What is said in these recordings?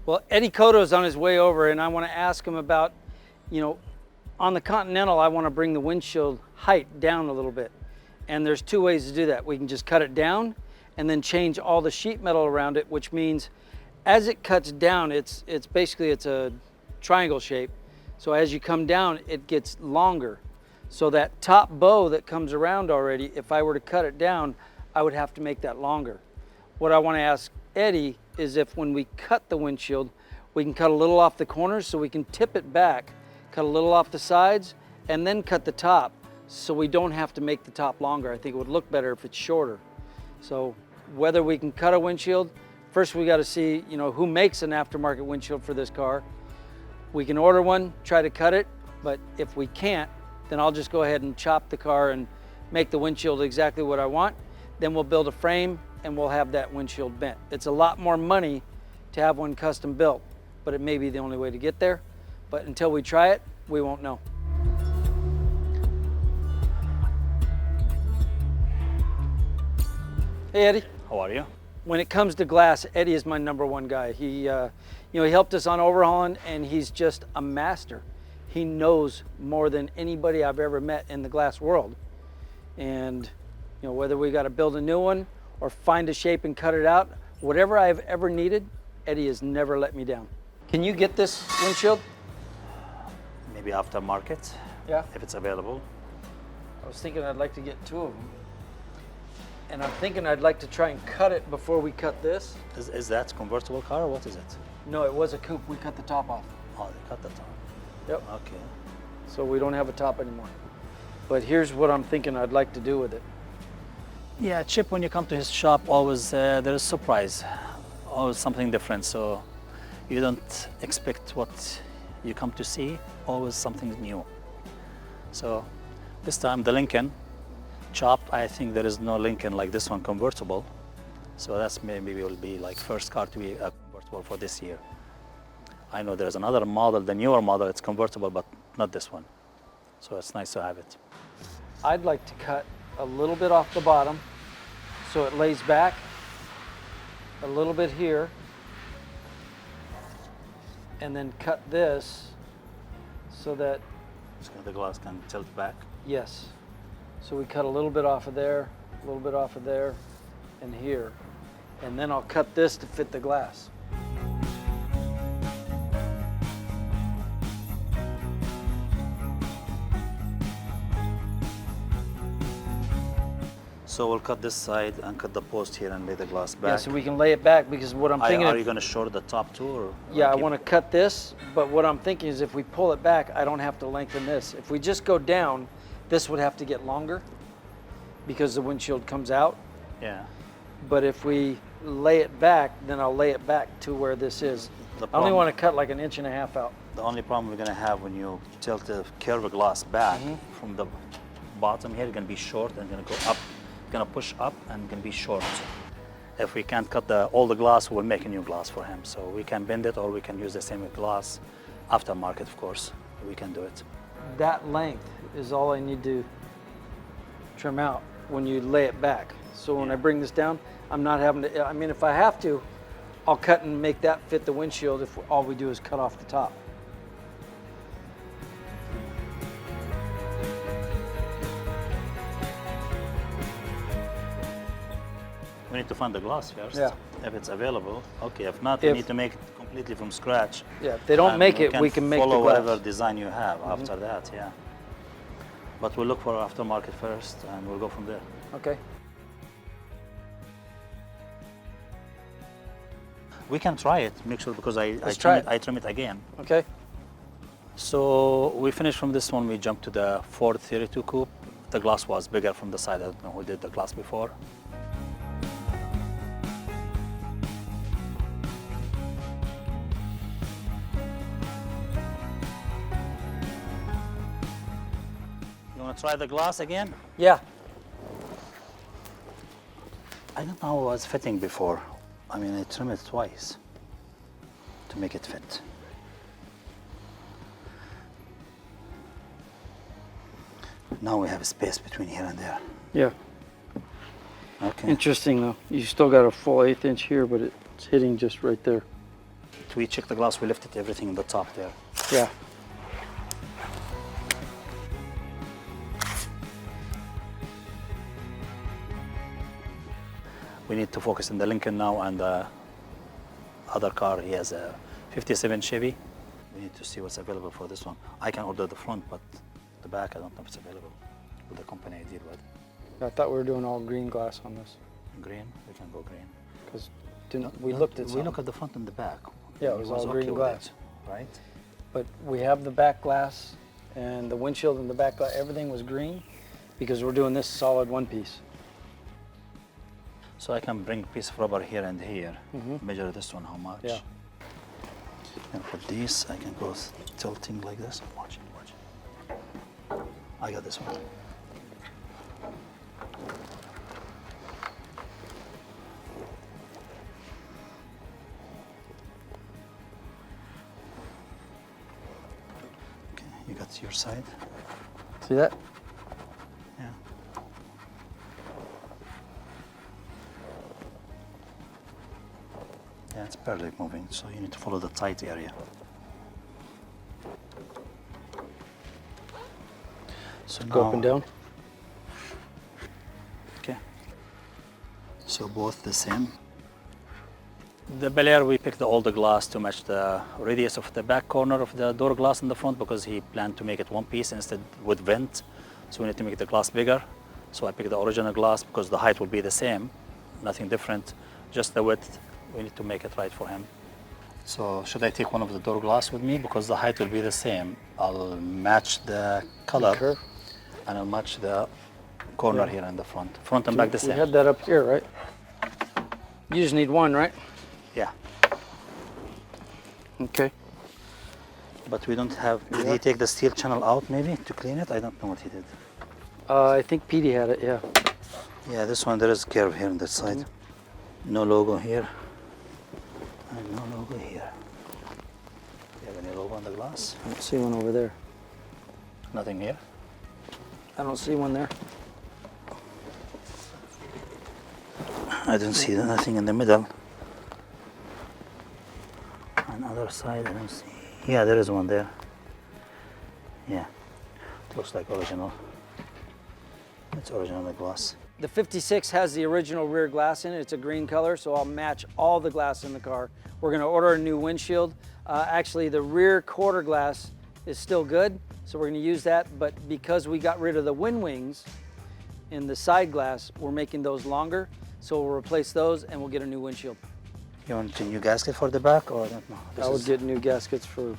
Well, Eddie Kotto's on his way over, and I want to ask him about, on the Continental, I want to bring the windshield height down a little bit. And there's two ways to do that. We can just cut it down and then change all the sheet metal around it, which means as it cuts down, it's basically a triangle shape. So as you come down, it gets longer. So that top bow that comes around already, if I were to cut it down, I would have to make that longer. What I want to ask Eddie is if when we cut the windshield, we can cut a little off the corners so we can tip it back, cut a little off the sides, and then cut the top so we don't have to make the top longer. I think it would look better if it's shorter. So whether we can cut a windshield, first we got to see, who makes an aftermarket windshield for this car. We can order one, try to cut it, but if we can't, then I'll just go ahead and chop the car and make the windshield exactly what I want. Then we'll build a frame and we'll have that windshield bent. It's a lot more money to have one custom built, but it may be the only way to get there. But until we try it, we won't know. Hey Eddie. How are you? When it comes to glass, Eddie is my #1 guy. He helped us on overhauling, and he's just a master. He knows more than anybody I've ever met in the glass world. And whether we got to build a new one or find a shape and cut it out, whatever I've ever needed, Eddie has never let me down. Can you get this windshield? Maybe aftermarket, Yeah. if it's available. I was thinking I'd like to get 2 of them. And I'm thinking I'd like to try and cut it before we cut this. Is that convertible car or what is it? No, it was a coupe. We cut the top off. Oh, they cut the top. Yep. Okay. So we don't have a top anymore. But here's what I'm thinking I'd like to do with it. Yeah, Chip, when you come to his shop, always there is surprise, always something different. So you don't expect what you come to see, always something new. So this time the Lincoln chopped. I think there is no Lincoln like this one convertible. So that's maybe will be like first car to be a convertible for this year. I know there's another model, the newer model, it's convertible, but not this one. So it's nice to have it. I'd like to cut a little bit off the bottom so it lays back a little bit here, and then cut this so that, So the glass can tilt back. yes, so we cut a little bit off of there, a little bit off of there, and here, and then I'll cut this to fit the glass. So we'll cut this side and cut the post here and lay the glass back. Yeah, so we can lay it back, because what I'm thinking Are of- you going to short the top too? Or yeah, I want to cut this, but what I'm thinking is if we pull it back, I don't have to lengthen this. If we just go down, this would have to get longer because the windshield comes out. Yeah. But if we lay it back, then I'll lay it back to where this is. The I only problem- want to cut like 1.5 inches out. The only problem we're going to have when you tilt the curved glass back from the bottom here, it's going to be short and going to go up, going to push up and going to be short. If we can't cut all the glass, we'll make a new glass for him. So we can bend it or we can use the same glass, aftermarket of course, we can do it. That length is all I need to trim out when you lay it back. So when I bring this down, I'm not having to, I mean, if I have to, I'll cut and make that fit the windshield if all we do is cut off the top. We need to find the glass first. Yeah. If it's available, okay. If not, we If- need to make it completely from scratch. Yeah, if they don't And make it, we can make the follow glass. whatever design you have after that, yeah. But we'll look for aftermarket first and we'll go from there. Okay. We can try it, make sure, because I try trim it again. Okay. So we finished from this one, we jumped to the Ford 32 Coupe. The glass was bigger from the side. I don't know who did the glass before. You want to try the glass again? Yeah. I don't know how it was fitting before. I mean, I trimmed it twice to make it fit. Now we have a space between here and there. Yeah. Okay. Interesting though. You still got a full 1/8 inch here, but it's hitting just right there. We check the glass, we lifted everything in the top there. Yeah. We need to focus on the Lincoln now and the other car. He has a 57 Chevy. We need to see what's available for this one. I can order the front, but the back, I don't know if it's available with the company I deal with. I thought we were doing all green glass on this. Green, we can go green. Because we looked at We look at the front and the back. Yeah, it was all green with glass. it, right? But we have the back glass and the windshield and the back glass, everything was green because we're doing this solid one piece. So I can bring a piece of rubber here and here, measure this one how much. Yeah. And for these, I can go tilting like this. Watch. I got this one. Okay, you got your side. See that? Yeah. Yeah, it's barely moving, so you need to follow the tight area. So Go up and down. Okay. So both the same. The Bel Air, we picked all the glass to match the radius of the back corner of the door glass in the front because he planned to make it one piece instead with vent. So we need to make the glass bigger. So I picked the original glass because the height will be the same, nothing different, just the width. We need to make it right for him. So should I take one of the door glass with me because the height will be the same? I'll match the color Curve. and I'll match the corner here in the front and back the We same. had that up here, right? You just need one, right? Yeah, Okay. but we don't have. Did he take the steel channel out maybe to clean it? I don't know what he did. I think Petey had it, yeah. Yeah, this one there is curve here on that side. No logo here. And no logo here. You have any logo on the glass? I don't see one over there. Nothing here. I don't see one there. I don't see nothing in the middle. On the other side, I don't see. Yeah, there is one there. Yeah, it looks like original. It's original glass. The 56 has the original rear glass in it. It's a green color, so I'll match all the glass in the car. We're gonna order a new windshield. Actually, the rear quarter glass is still good, so we're gonna use that, but because we got rid of the wind wings in the side glass, we're making those longer, so we'll replace those and we'll get a new windshield. You want a new gasket for the back, or I don't know? I would get new gaskets for...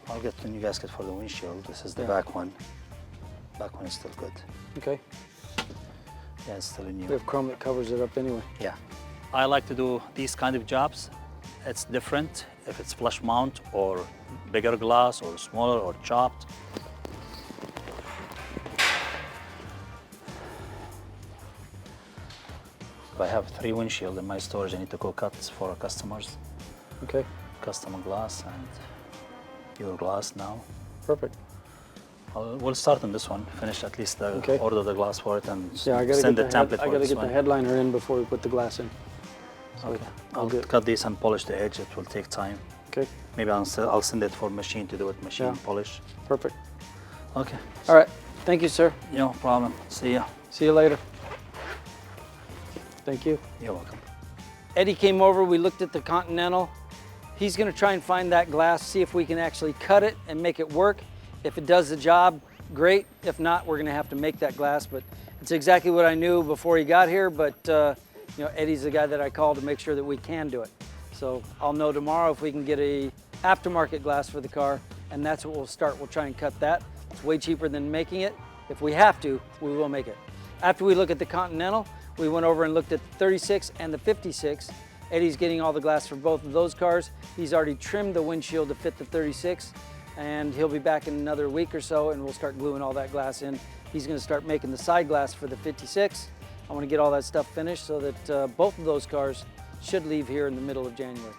I'll get the new gasket for the windshield. This is the Yeah. back one. Back one is still good. Okay. Yeah, it's still new. We have chrome that covers it up anyway. Yeah. I like to do these kind of jobs. It's different if it's flush mount or bigger glass or smaller or chopped. If I have 3 windshield in my storage, I need to go cut for customers. Okay, Custom glass and your glass now. perfect. We'll start on this one, finish at least the Okay. order the glass for it and Yeah, I gotta send the get template I for gotta this get one. the headliner in before we put the glass in. So Okay. I'll I'll get- cut these and polish the edge. It will take time. Okay, Maybe I'll send it for machine to do it, machine Yeah. polish. perfect. Okay. All right, thank you, sir. No problem. See ya. See you later. Thank you. You're welcome. Eddie came over, we looked at the Continental. He's gonna try and find that glass, see if we can actually cut it and make it work. If it does the job, great. If not, we're gonna have to make that glass, but it's exactly what I knew before he got here, but you know, Eddie's the guy that I called to make sure that we can do it. So I'll know tomorrow if we can get a aftermarket glass for the car, and that's what we'll start. We'll try and cut that. It's way cheaper than making it. If we have to, we will make it. After we look at the Continental, we went over and looked at the 36 and the 56. Eddie's getting all the glass for both of those cars. He's already trimmed the windshield to fit the 36, and he'll be back in another week or so, and we'll start gluing all that glass in. He's gonna start making the side glass for the 56. I wanna get all that stuff finished so that both of those cars should leave here in the middle of January.